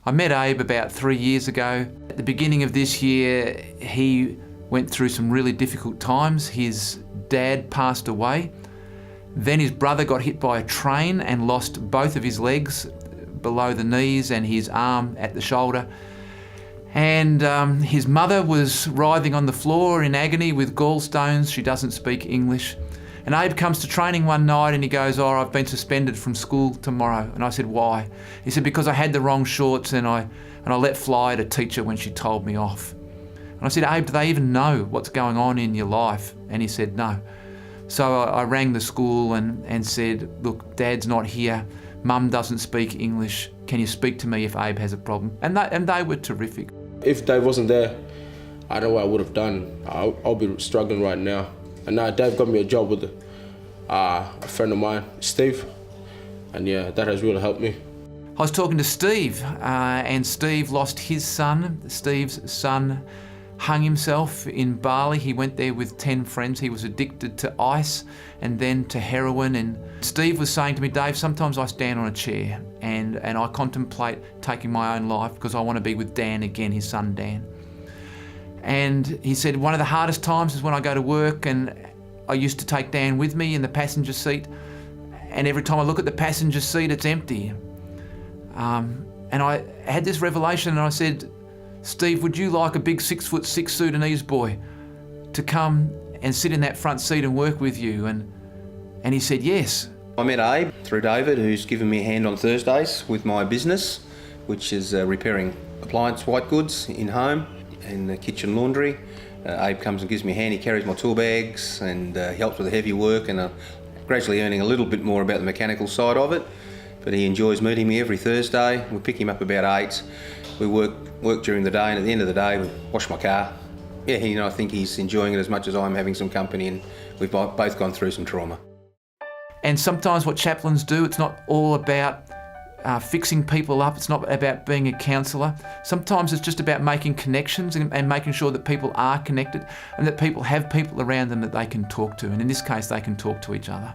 I met Abe about 3 years ago. At the beginning of this year, he went through some really difficult times. His dad passed away. Then his brother got hit by a train and lost both of his legs below the knees and his arm at the shoulder. And his mother was writhing on the floor in agony with gallstones. She doesn't speak English. And Abe comes to training one night and he goes, "Oh, I've been suspended from school tomorrow." And I said, "Why?" He said, "Because I had the wrong shorts and I let fly at a teacher when she told me off." And I said, "Abe, do they even know what's going on in your life?" And he said, "No." So I rang the school and said, "Look, Dad's not here. Mum doesn't speak English. Can you speak to me if Abe has a problem?" And they were terrific. If Dave wasn't there, I don't know what I would have done. I'll be struggling right now. And now Dave got me a job with a friend of mine, Steve. And yeah, that has really helped me. I was talking to Steve, and Steve lost his son. Steve's son hung himself in Bali. He went there with 10 friends. He was addicted to ice and then to heroin. And Steve was saying to me, "Dave, sometimes I stand on a chair and I contemplate taking my own life because I want to be with Dan again," his son Dan. And he said, "One of the hardest times is when I go to work and I used to take Dan with me in the passenger seat, and every time I look at the passenger seat, it's empty." And I had this revelation and I said, "Steve, would you like a big 6'6" Sudanese boy to come and sit in that front seat and work with you?" And he said, "Yes." I met Abe through David, who's given me a hand on Thursdays with my business, which is repairing appliance white goods in home and the kitchen laundry. Abe comes and gives me a hand. He carries my tool bags and he helps with the heavy work, and gradually earning a little bit more about the mechanical side of it. But he enjoys meeting me every Thursday. We pick him up about 8. We work during the day, and at the end of the day we wash my car. Yeah, I think he's enjoying it as much as I'm having some company, and we've both gone through some trauma. And sometimes what chaplains do, it's not all about fixing people up. It's not about being a counsellor. Sometimes it's just about making connections and making sure that people are connected and that people have people around them that they can talk to. And in this case, they can talk to each other.